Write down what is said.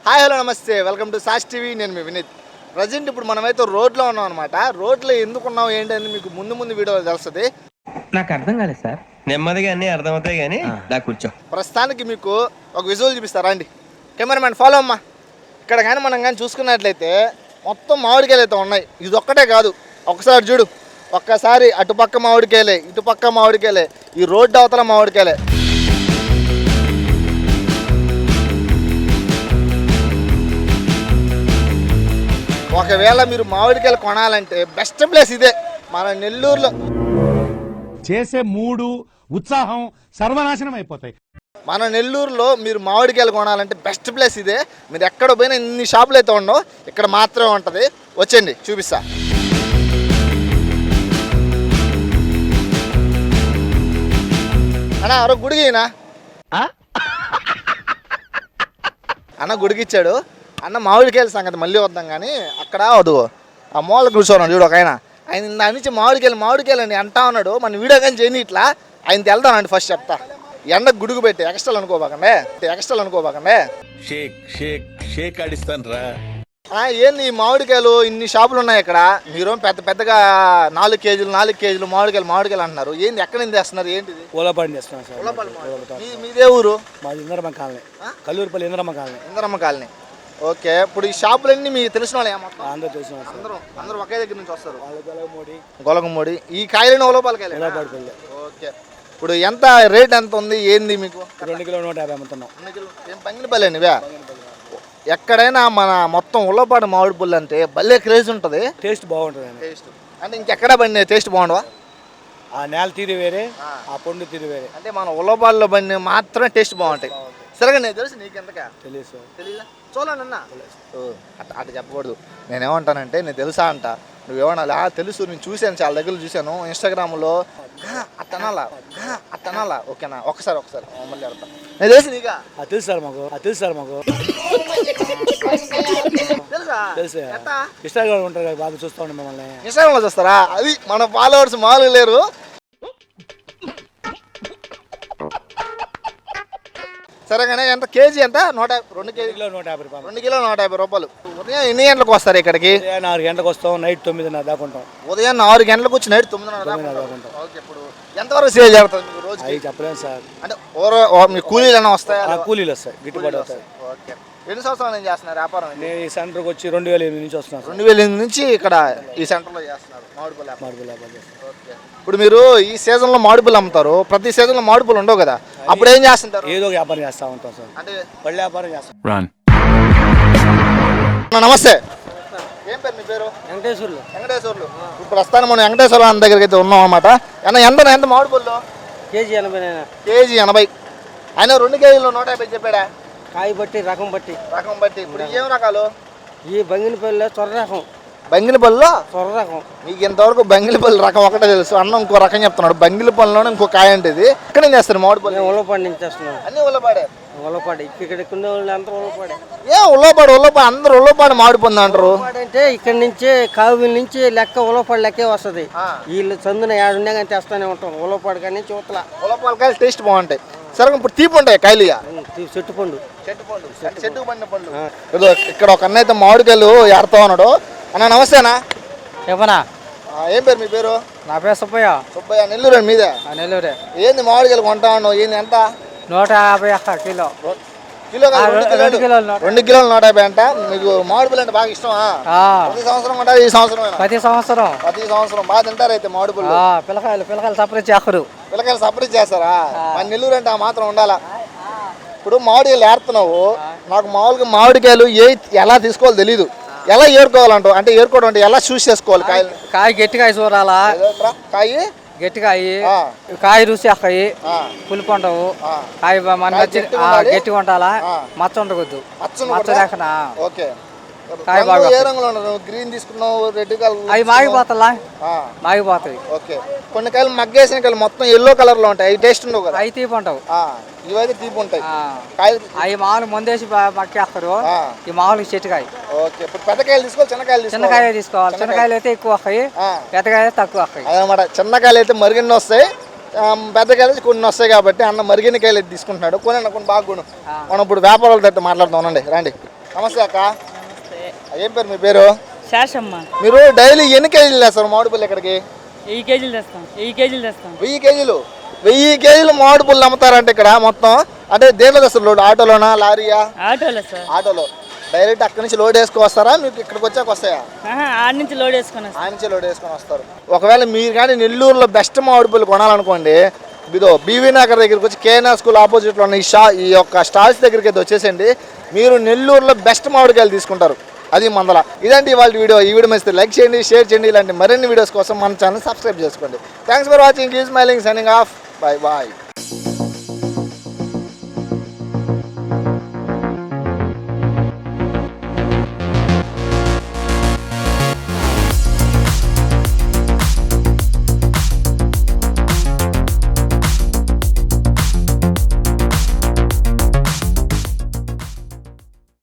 Hi hello నమస్తే welcome to sauce TV. నేను మీ Vineet. Present ఇప్పుడు మనమైతే రోడ్లో ఉన్నాం అనమాట. రోడ్లో ఎందుకున్నాం ఏంటని మీకు ముందు వీడియోలో తెలుస్తుంది. నాకు అర్థం కాలేదు సార్. నెమ్మదిగా అన్నీ అర్థమవుతాయి కానీ దా కూర్చో. ప్రస్తుతానికి మీకు ఒక విజువల్ చూపిస్తారా అండి. కెమెరామ్యాన్ ఫాలో అమ్మా. ఇక్కడ కానీ మనం కానీ చూసుకున్నట్లయితే మొత్తం మామిడికాయలు అయితే ఉన్నాయి. ఇది ఒక్కటే కాదు, ఒకసారి చూడు. ఒక్కసారి అటుపక్క మామిడికాయలే, ఇటుపక్క మామిడికాయలే, ఈ రోడ్డు అవతల మామిడికాయలే. ఒకవేళ మీరు మామిడికాయలు కొనాలంటే బెస్ట్ ప్లేస్ ఇదే, మన నెల్లూరులో. చేసే మూడు ఉత్సాహం సర్వనాశనం అయిపోతాయి. మన నెల్లూరులో మీరు మామిడికాయలు కొనాలంటే బెస్ట్ ప్లేస్ ఇదే. మీరు ఎక్కడ పోయినా ఇన్ని షాపులు అయితే ఉండవు, ఇక్కడ మాత్రమే ఉంటుంది. వచ్చేయండి చూపిస్తా. అన్న ఎవరో గుడిగినా అన్న గుడికిచ్చాడు. అన్న మామిడికాయల సంగతి మళ్ళీ వద్దాం కానీ అక్కడ వద్దు. ఆ మూల కూర్చోన్నాడు చూడు ఒక ఆయన దాని నుంచి మామిడికాయలు అని అంటా ఉన్నాడు. మన వీడియో కానీ చేయని ఇట్లా ఆయన వెళ్తానండి. ఫస్ట్ చెప్తా, ఎండ గుడుగు పెట్టి ఎక్స్ట్రాలు అనుకోబాకండి. షేక్ ఆడిస్తాను రా. ఏంది ఈ మామిడికాయలు ఇన్ని షాపులు ఉన్నాయి ఇక్కడ. మీరు పెద్దగా 4 కేజీలు మామిడికాయలు అంటున్నారు. ఏంది ఎక్కడ నుంచి తెస్తున్నారు? ఏంటిది? ఓలాపాడు చేస్తున్నాం సార్. మీదే ఊరు? మాది Indiramma colony, Kallurupalli Indiramma colony. Okay. ఇప్పుడు ఈ షాపులన్నీ మీకు తెలిసిన వాళ్ళే? అందరూ తెలిసిన అందరూ ఒకే దగ్గర నుంచి వస్తారు. గొలగమూడి. ఈ కాయలు ఉలపాలకాయలు. ఓకే. ఇప్పుడు ఎంత రేట్ ఎంత ఉంది ఏంది మీకు? 2 కిలో 150 అమ్ముతున్నాం. ఏం బంగినపల్లి ఇవే? ఎక్కడైనా మన మొత్తం ఉల్లపాడు మామిడి పుల్లు అంటే భలే క్రేజ్ ఉంటుంది. టేస్ట్ బాగుంటుంది. టేస్ట్ అంటే ఇంకెక్కడ బండి టేస్ట్ బాగుండవా? ఆ నేల తీరు వేరే, ఆ పండు తీరు వేరే. అంటే మన ఉల్లపాడులో బండి మాత్రమే టేస్ట్ బాగుంటాయి. సరేగా నేను తెలుసు, నీకెంతకా తెలియదు సార్? తెలీదా? చూడండి అట్లా చెప్పకూడదు. నేనేమంటానంటే నేను తెలుసా అంట, నువ్వేమన్నా తెలుసు, నేను చూశాను, చాలా దగ్గర చూశాను ఇన్స్టాగ్రామ్లో. అట్టనాలా ఓకేనా? ఒకసారి మళ్ళీ అడతా. నేను తెలుసు నీకా? తెలుసు సార్ మాకు తెలుసా? ఇన్స్టాగ్రామ్ ఉంటారు కదా, బాగా చూస్తూ ఉండే మిమ్మల్ని. ఇన్స్టాగ్రామ్లో చూస్తారా? అది మన ఫాలోవర్స్ మామూలుగా లేరు. సరేగానే ఎంత కేజీ ఎంత? 2 కేజీలు 150 రూపాయలు. 2 కిలో 150 రూపాయలు. ఉదయం ఎన్ని గంటలకు వస్తారు ఇక్కడికి? 4 గంటలకు వస్తాం, నైట్ 9:30 దాకా ఉంటాం. ఉదయం 4 గంటలకు వచ్చి నైట్ 9:30 దాకా ఉంటాం. ఓకే. ఇప్పుడు ఎంతవరకు సేల్ చేస్తారు మీకు రోజు? అవి చెప్పలేము సార్. అంటే మీ కూలీలు ఏమైనా వస్తాయా? కూలీలు వస్తాయి, గిట్టుబాటు అవుతాయి. ఓకే. ఎన్ని సంవత్సరాలు ఏం చేస్తున్నారు వ్యాపారం? నేను ఈ సెంటర్కి వచ్చి 2008 నుంచి వస్తున్నాను. 2008 నుంచి ఇక్కడ ఈ సెంటర్లో చేస్తున్నారు మామిడిపల్లి వ్యాపారం. ఓకే. ఇప్పుడు మీరు ఈ సీజన్లో మామిడిపల్లి అమ్ముతారు, ప్రతి సీజన్లో మామిడిపల్లి ఉండవు కదా, అప్పుడు ఏం చేస్తుంటారు? ఏదో ఒక వ్యాపారం చేస్తూ ఉంటాం సార్. అంటే పళ్ళ వ్యాపారం చేస్తాం. నమస్తే. ఏం పేరు మీ పేరు? వెంకటేశ్వర్లు. ఇప్పుడు ప్రస్తుతానికి మనం వెంకటేశ్వర దగ్గరికి అయితే ఉన్నాం అనమాట. ఎంత మామిడిపల్లిలో? కేజీ 80. కేజీ 80. ఆయన 2 కేజీలు 150 చెప్పాడా? కాయ బట్టి రకం బట్టి. ఇప్పుడు ఏం రకాలు? ఈ బంగినపల్లి చొర్ర రకం. బంగినపల్లిలో చొర్ర రకం. మీకు ఇంతవరకు బంగినపల్లి రకం ఒకటే తెలుసు, అన్న ఇంకో రకం చెప్తున్నాడు. బంగినపల్లిలోనే ఇంకో కాయ ఉంటుంది. ఇక్కడ ఏం చేస్తారు మామిడిపల్లి? ఉల్లపాడు నుంచి చేస్తున్నాం. అన్ని ఉల్లపాడే. ఇక్కడ ఉన్న వాళ్ళు అందరూ ఉల్లపాడే. ఉల్లపాడు అందరూ ఉల్లపాడు మామిడిపల్లి అంటారు. అంటే ఇక్కడ నుంచి కావుల నుంచి లెక్క ఉల్లపాడు లెక్కే వస్తుంది. వీళ్ళు చందున ఏడున్నా కానీ తెస్తానే ఉంటాం. ఉల్లపాడు కానీ చూతల ఉల్లపాలకాయలు టేస్ట్ బాగుంటాయి. సరే ఇప్పుడు తీపి ఉంటాయి కాయలు? చెట్టు పండు. చెట్టుకు పండిన పళ్ళు. ఇక్కడ ఒక అన్న అయితే మామిడికాయలు ఏడుతా ఉన్నాడు. అన్న నమస్తేనా? చెప్పనా? ఏం పేరు మీ పేరు? నా పేరు సుబ్బయ్య. నెల్లూరు మీదే? నెల్లూరే. ఏంది మామిడికాయలు కొంటా ఉన్నావు? ఏంది ఎంత? 150 కిలో. కిలో 2 కిలోలు 150 అంట. మీకు మామిడిపల్లి అంటే బాగా ఇష్టమా? ప్రతి సంవత్సరం కొంటా? ఈ సంవత్సరం? ప్రతి సంవత్సరం బాగా తింటారు అయితే మామిడిపల్లి. పిల్లకాయలు సపరేట్ చేస్తారు. పిల్లకాయలు సపరేట్ చేస్తారా? మన నెల్లూరు అంటే ఆ మాత్రం ఉండాలా. ఇప్పుడు మామిడికాయలు ఏరుతున్నావు, నాకు మామూలుగా మామిడికాయలు ఎలా తీసుకోవాలో తెలీదు. ఎలా ఏరుకోవాలంటావు? అంటే ఏరుకోవడం అంటే ఎలా చూస్ చేసుకోవాలి? కాయ గట్టికాయ చూడాలా? కాయ రుచి అక్కయి పులుపు ఉండవు. కాయ మన గట్టిగా ఉండాలా, మచ్చ ఉండకూడదు. మచ్చ లేకుండా. ఓకే. ఏ రంగులో గ్రీన్ తీసుకున్నావు, రెడ్ కలర్? అవి మాగిపోతాయి. ఓకే. కొన్ని కాయలు మగ్గేసిన కాయలు మొత్తం ఎల్లో కలర్ లో ఉంటాయి, అవి టేస్ట్ ఉండవు కదా? అవి తీపి ఉంటావు. ఇవైతే తీపి ఉంటాయి. అవి మామూలు ముందేసి మక్కేస్తారు. ఈ మామూలు చెట్టుకాయ. ఓకే. ఇప్పుడు పెద్దకాయలు తీసుకోవాలి, చిన్నకాయ తీసుకోవాలి. చిన్నకాయలు అయితే ఎక్కువ వస్తాయి, పెద్దకాయలు తక్కువ వస్తాయి అన్నమాట. చిన్నకాయలు అయితే మరిగిన్ని వస్తాయి, పెద్దకాయలు కొన్ని వస్తాయి కాబట్టి అన్న మరిగిన కాయలు అయితే తీసుకుంటున్నాడు. కొన్ని బాగా కొను. మనం ఇప్పుడు వ్యాపారాలతో మాట్లాడుతాం. రండి. నమస్తే అక్క. ఏం పేరు మీ పేరు? శాషమ్మ. మీరు డైలీ ఎన్ని కేజీలు తెస్తారు మామిడి పుల్లు ఇక్కడికి? 1000 కేజీలు తెస్తాం. 1000 కేజీలు తెస్తాం. 1000 కేజీలు? 1000 కేజీలు మామిడి పుల్లు అమ్ముతారంటే ఇక్కడ మొత్తం? అంటే దేంట్లో తెస్తారు లోడ్? ఆటోలోనా, లారీయా? ఆటోలో సార్. ఆటోలో. డైరెక్ట్ అక్కడి నుంచి లోడ్ వేసుకు వస్తారా, మీకు ఇక్కడికి వచ్చాక వస్తాయా? ఆడి నుంచి లోడ్ వేసుకొని వస్తాం. ఆ నుంచి లోడ్ వేసుకొని వస్తారు. ఒకవేళ మీరు కానీ నెల్లూరులో బెస్ట్ మామిడి పుల్లు కొనాలనుకోండి, ఇదో బీవీ నగర్ దగ్గరికి వచ్చి కేఎన్ఆర్ స్కూల్ ఆపోజిట్లో ఉన్న ఈ యొక్క స్టాల్స్ దగ్గరికి అయితే వచ్చేసండి. మీరు నెల్లూరులో బెస్ట్ మామిడికాయలు తీసుకుంటారు. అది మందల. ఇదండి ఇవాళ వీడియో. ఈ వీడియో మంచిది లైక్ చేయండి, షేర్ చేయండి. ఇలాంటి మరిన్ని వీడియోస్ కోసం మన ఛానల్ సబ్స్క్రైబ్ చేసుకోండి. Thanks for watching. Keep smiling, signing off. Bye bye.